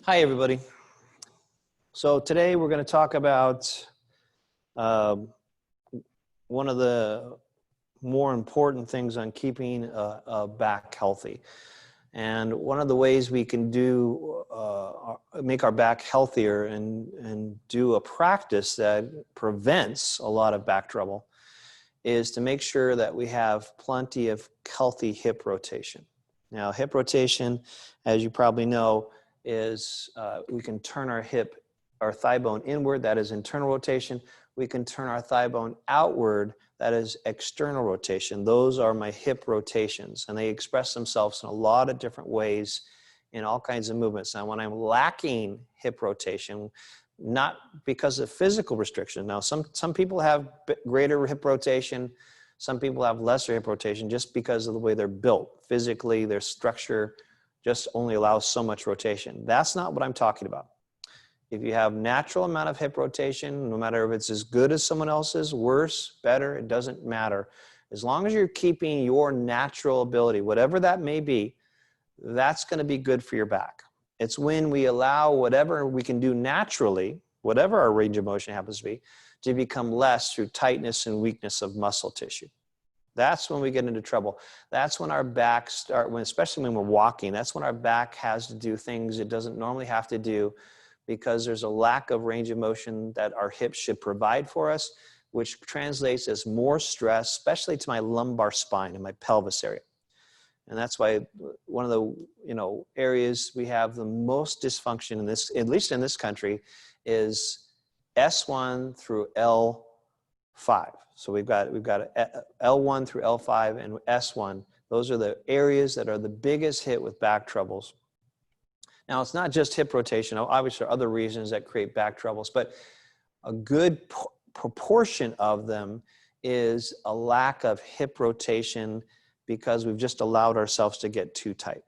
Hi, everybody. So today we're going to talk about one of the more important things on keeping a back healthy. And one of the ways we can make our back healthier and do a practice that prevents a lot of back trouble is to make sure that we have plenty of healthy hip rotation. Now, hip rotation, as you probably know, is we can turn our thigh bone inward, that is internal rotation. We can turn our thigh bone outward, that is external rotation. Those are my hip rotations, and they express themselves in a lot of different ways in all kinds of movements. Now, when I'm lacking hip rotation, not because of physical restriction. Now, some people have greater hip rotation, some people have lesser hip rotation just because of the way they're built. Physically, their structure just only allows so much rotation. That's not what I'm talking about. If you have natural amount of hip rotation, no matter if it's as good as someone else's, worse, better, it doesn't matter. As long as you're keeping your natural ability, whatever that may be, that's going to be good for your back. It's when we allow whatever we can do naturally, whatever our range of motion happens to be, to become less through tightness and weakness of muscle tissue. That's when we get into trouble. That's when our back especially when we're walking, that's when our back has to do things it doesn't normally have to do because there's a lack of range of motion that our hips should provide for us, which translates as more stress, especially to my lumbar spine and my pelvis area. And that's why one of the areas we have the most dysfunction in this, at least in this country, is S1 through L5. So we've got L1 through L5 and S1. Those are the areas that are the biggest hit with back troubles. Now, it's not just hip rotation. Obviously, there are other reasons that create back troubles, but a good proportion of them is a lack of hip rotation because we've just allowed ourselves to get too tight.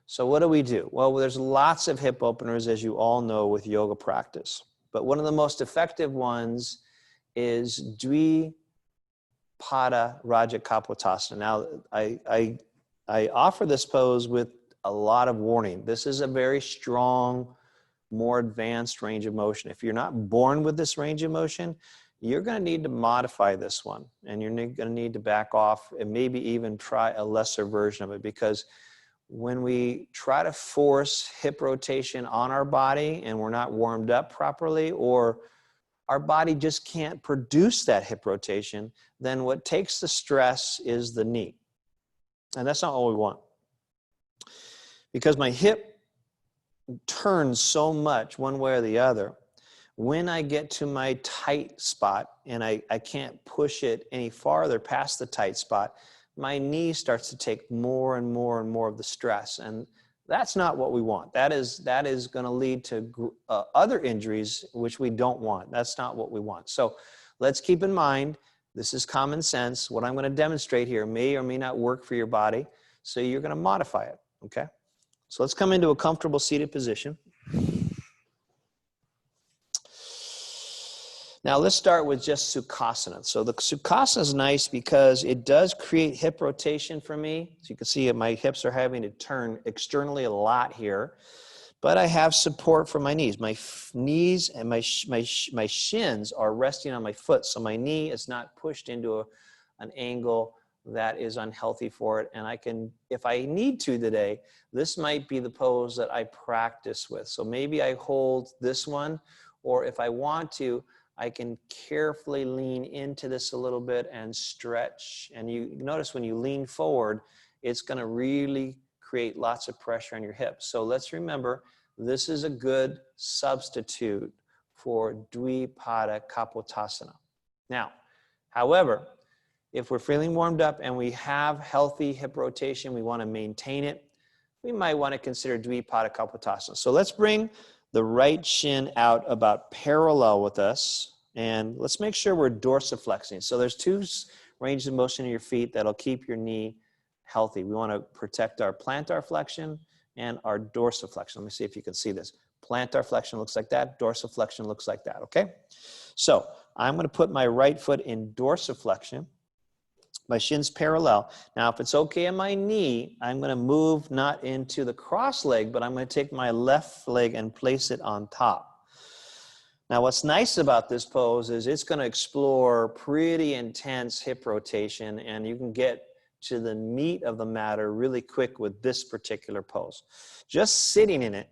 So what do? Well, there's lots of hip openers, as you all know, with yoga practice. But one of the most effective ones is Dwipada Rajakapotasana. Now, I offer this pose with a lot of warning. This is a very strong, more advanced range of motion. If you're not born with this range of motion, you're going to need to modify this one, and you're going to need to back off and maybe even try a lesser version of it, because when we try to force hip rotation on our body and we're not warmed up properly, or our body just can't produce that hip rotation, then what takes the stress is the knee. And that's not what we want. Because my hip turns so much one way or the other, when I get to my tight spot and I can't push it any farther past the tight spot, my knee starts to take more and more and more of the stress. And that's not what we want. That is going to lead to other injuries, which we don't want. That's not what we want. So let's keep in mind, this is common sense. What I'm going to demonstrate here may or may not work for your body. So you're going to modify it, okay? So let's come into a comfortable seated position. Now let's start with just Sukhasana. So the Sukhasana is nice because it does create hip rotation for me. So you can see my hips are having to turn externally a lot here, but I have support for my knees. My knees and my shins are resting on my foot, so my knee is not pushed into an angle that is unhealthy for it. And I can, if I need to today, this might be the pose that I practice with. So maybe I hold this one, or if I want to, I can carefully lean into this a little bit and stretch. And you notice when you lean forward, it's going to really create lots of pressure on your hips. So let's remember, this is a good substitute for Dwipada Rajakapotasana. Now, however, if we're feeling warmed up and we have healthy hip rotation, we want to maintain it, we might want to consider Dwipada Rajakapotasana. So let's bring the right shin out about parallel with us, and let's make sure we're dorsiflexing. So there's two ranges of motion in your feet that'll keep your knee healthy. We want to protect our plantar flexion and our dorsiflexion. Let me see if you can see this. Plantar flexion looks like that, dorsiflexion looks like that, okay? So I'm going to put my right foot in dorsiflexion. My shin's parallel. Now, if it's okay on my knee, I'm going to move not into the cross leg, but I'm going to take my left leg and place it on top. Now, what's nice about this pose is it's going to explore pretty intense hip rotation, and you can get to the meat of the matter really quick with this particular pose. Just sitting in it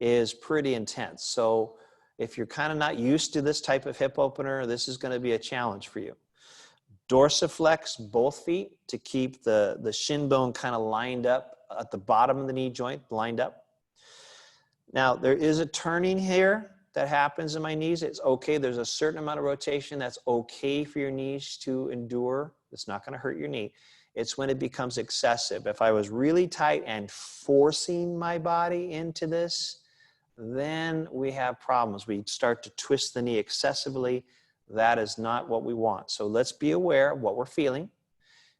is pretty intense. So if you're kind of not used to this type of hip opener, this is going to be a challenge for you. Dorsiflex both feet to keep the shin bone kind of lined up at the bottom of the knee joint, lined up. Now, there is a turning here that happens in my knees. It's okay. There's a certain amount of rotation that's okay for your knees to endure. It's not going to hurt your knee. It's when it becomes excessive. If I was really tight and forcing my body into this, then we have problems. We start to twist the knee excessively. That is not what we want. So let's be aware of what we're feeling.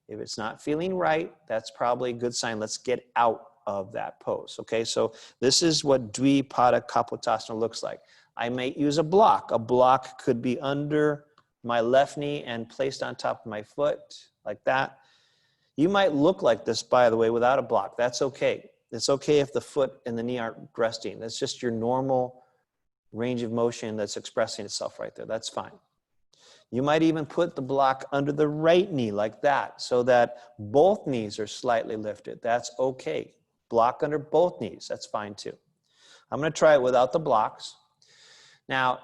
If it's not feeling right, that's probably a good sign. Let's get out of that pose. Okay, so this is what Dwipada Rajakapotasana looks like. I may use a block. A block could be under my left knee and placed on top of my foot, like that. You might look like this, by the way, without a block. That's okay. It's okay if the foot and the knee aren't resting. That's just your normal range of motion that's expressing itself right there. That's fine. You might even put the block under the right knee like that, so that both knees are slightly lifted. That's okay. Block under both knees. That's fine too. I'm going to try it without the blocks. Now,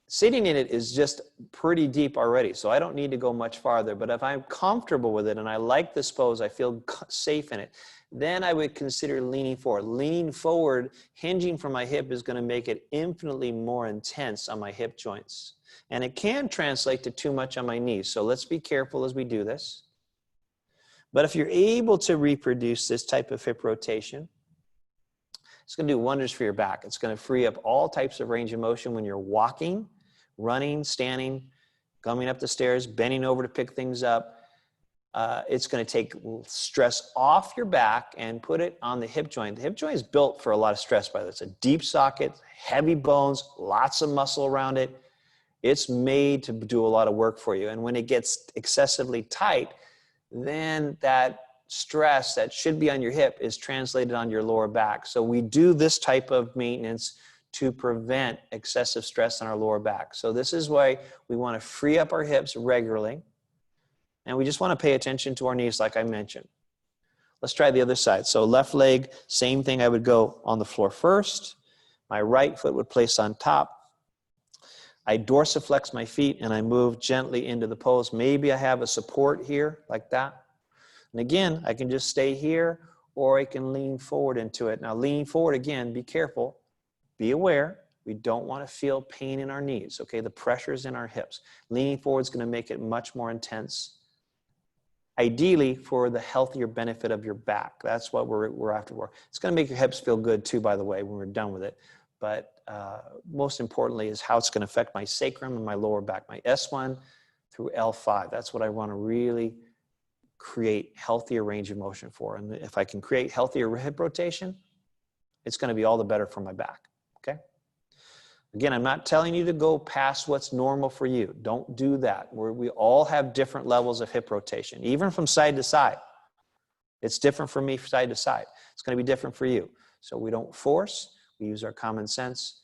sitting in it is just pretty deep already, so I don't need to go much farther. But if I'm comfortable with it and I like this pose, I feel safe in it, then I would consider leaning forward. Leaning forward, hinging from my hip, is going to make it infinitely more intense on my hip joints. And it can translate to too much on my knees, so let's be careful as we do this. But if you're able to reproduce this type of hip rotation, it's going to do wonders for your back. It's going to free up all types of range of motion when you're walking, running, standing, coming up the stairs, bending over to pick things up. It's going to take stress off your back and put it on the hip joint. The hip joint is built for a lot of stress, by the way. It's a deep socket, heavy bones, lots of muscle around it. It's made to do a lot of work for you. And when it gets excessively tight, then that stress that should be on your hip is translated on your lower back. So we do this type of maintenance to prevent excessive stress on our lower back. So this is why we want to free up our hips regularly. And we just want to pay attention to our knees like I mentioned. Let's try the other side. So left leg, same thing. I would go on the floor first. My right foot would place on top. I dorsiflex my feet and I move gently into the pose. Maybe I have a support here like that. And again, I can just stay here, or I can lean forward into it. Now, leaning forward, again, be careful. Be aware. We don't want to feel pain in our knees, okay? The pressure's in our hips. Leaning forward is going to make it much more intense. Ideally, for the healthier benefit of your back. That's what we're after. It's going to make your hips feel good too, by the way, when we're done with it. But most importantly is how it's going to affect my sacrum and my lower back, my S1 through L5. That's what I want to really create healthier range of motion for. And if I can create healthier hip rotation, it's going to be all the better for my back, okay? Again, I'm not telling you to go past what's normal for you. Don't do that. We all have different levels of hip rotation, even from side to side. It's different for me side to side. It's going to be different for you. So we don't force. We use our common sense.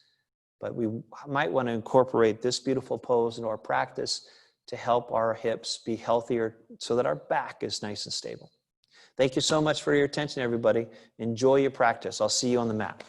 But we might want to incorporate this beautiful pose into our practice to help our hips be healthier so that our back is nice and stable. Thank you so much for your attention, everybody. Enjoy your practice. I'll see you on the mat.